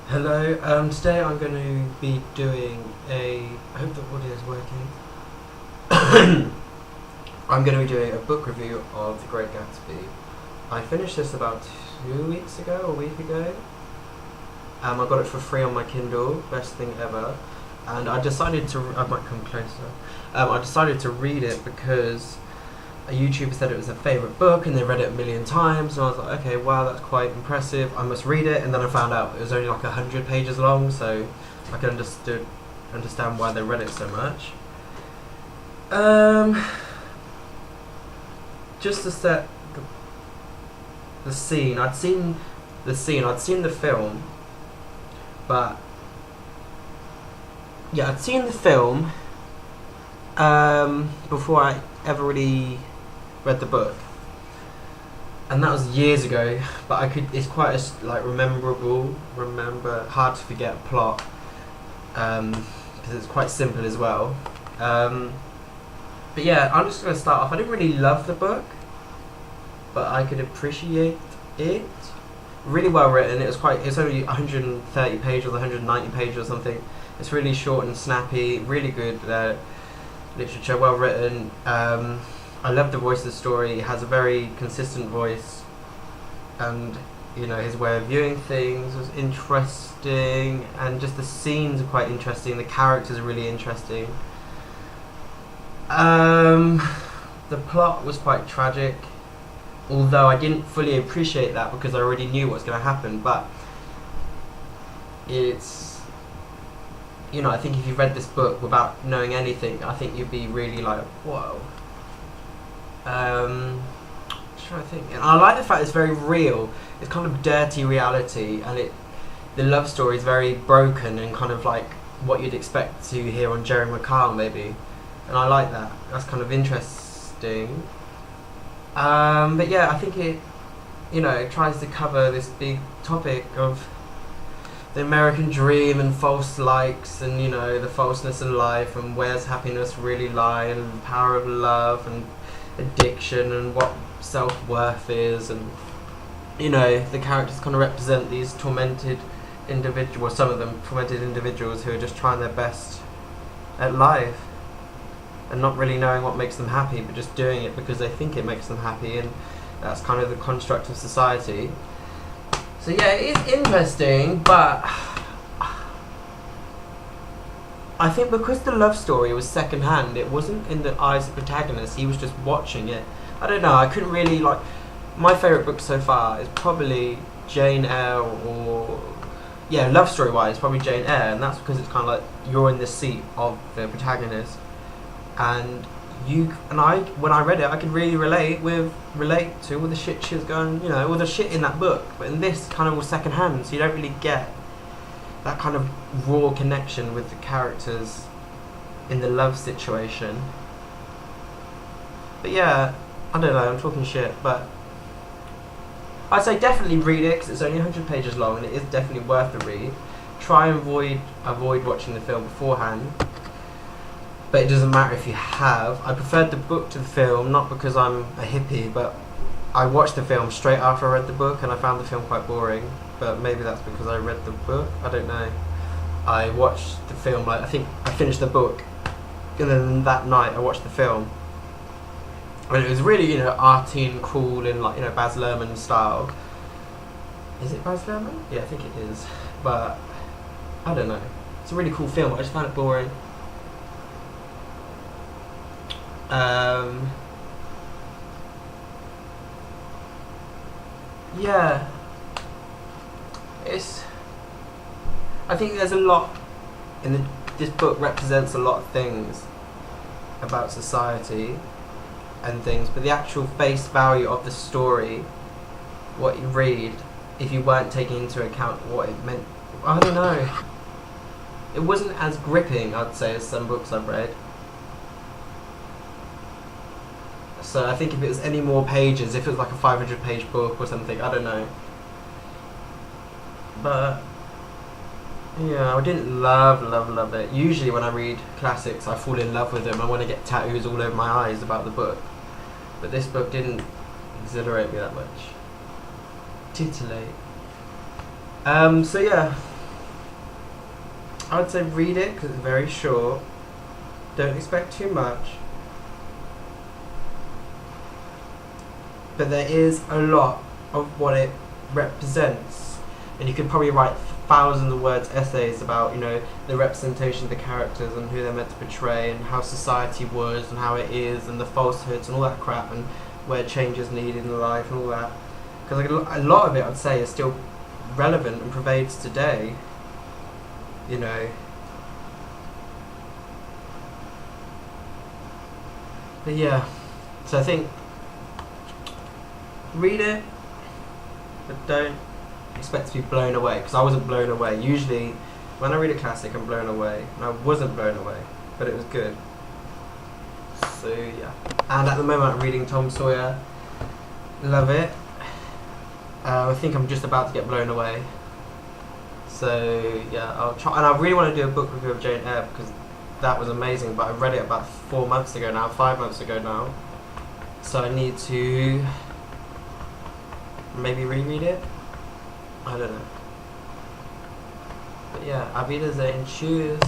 Hello, today I'm going to be doing I hope the audio is working. I'm going to be doing a book review of The Great Gatsby. I finished this about 2 weeks ago, a week ago. I got it for free on my Kindle, best thing ever. And I decided to, I might come closer. I decided to read it because a YouTuber said it was a favourite book and they read it a million times, and I was like, okay, wow, that's quite impressive, I must read it. And then I found out it was only like 100 pages long, so I could understand why they read it so much. Just to set the scene, I'd seen the film, but yeah, I'd seen the film before I ever really read the book, and that was years ago. But it's quite a hard to forget plot, because it's quite simple as well. But yeah, I'm just going to start off. I didn't really love the book, but I could appreciate it. Really well written. It's only 130 pages, 190 pages or something. It's really short and snappy. Really good literature, well written. I love the voice of the story. He has a very consistent voice, and his way of viewing things was interesting, and just the scenes are quite interesting. The characters are really interesting. The plot was quite tragic, although I didn't fully appreciate that because I already knew what was going to happen. But it's, I think if you read this book without knowing anything, I think you'd be really like, whoa. Trying to think. And I like the fact it's very real. It's kind of dirty reality, and the love story is very broken and kind of like what you'd expect to hear on Jerry McCall maybe. And I like that. That's kind of interesting. But yeah, I think it tries to cover this big topic of the American dream and false likes, and the falseness in life, and where's happiness really lie, and the power of love and addiction, and what self-worth is. And the characters kind of represent these tormented individuals, some of them tormented individuals who are just trying their best at life and not really knowing what makes them happy, but just doing it because they think it makes them happy, and that's kind of the construct of society. So yeah, it is interesting, but I think because the love story was second-hand, it wasn't in the eyes of the protagonist, he was just watching it. I don't know, I couldn't really, my favourite book so far is probably Jane Eyre, or love story wise, probably Jane Eyre, and that's because it's kind of like you're in the seat of the protagonist, and when I read it, I could really relate to all the shit she was going, all the shit in that book. But in this, kind of was second hand, so you don't really get that kind of raw connection with the characters in the love situation. But yeah, I don't know, I'm talking shit, but I'd say definitely read it, because it's only 100 pages long, and it is definitely worth the read. Try and avoid watching the film beforehand. But it doesn't matter if you have. I preferred the book to the film, not because I'm a hippie, but I watched the film straight after I read the book, and I found the film quite boring. But maybe that's because I read the book, I don't know. I watched the film, I think I finished the book, and then that night I watched the film. And it was really, arty and cool, in Baz Luhrmann style. Is it Baz Luhrmann? Yeah, I think it is. But I don't know. It's a really cool film, I just found it boring. Yeah, I think there's a lot this book represents a lot of things about society and things, but the actual face value of the story, what you read, if you weren't taking into account what it meant, I don't know. It wasn't as gripping, I'd say, as some books I've read. So I think if it was any more pages, if it was like a 500-page book or something, I don't know. But yeah, I didn't love it. Usually when I read classics, I fall in love with them. I want to get tattoos all over my eyes about the book. But this book didn't exhilarate me that much. Titillate. So yeah, I would say read it because it's very short. Don't expect too much. But there is a lot of what it represents. And you could probably write thousands of words essays about, you know, the representation of the characters and who they're meant to portray and how society was and how it is and the falsehoods and all that crap and where change is needed in life and all that. Because like a lot of it, I'd say, is still relevant and pervades today. You know. But yeah, so I think read it, but don't expect to be blown away, because I wasn't blown away. Usually when I read a classic I'm blown away, and I wasn't blown away, but it was good. So yeah, and at the moment I'm reading Tom Sawyer. Love it. I think I'm just about to get blown away. So yeah, I'll try, and I really want to do a book review of Jane Eyre because that was amazing, but I read it about 4 months ago now, 5 months ago now. So I need to maybe reread it. I don't know. But yeah, Auf Wiedersehen, tschüss.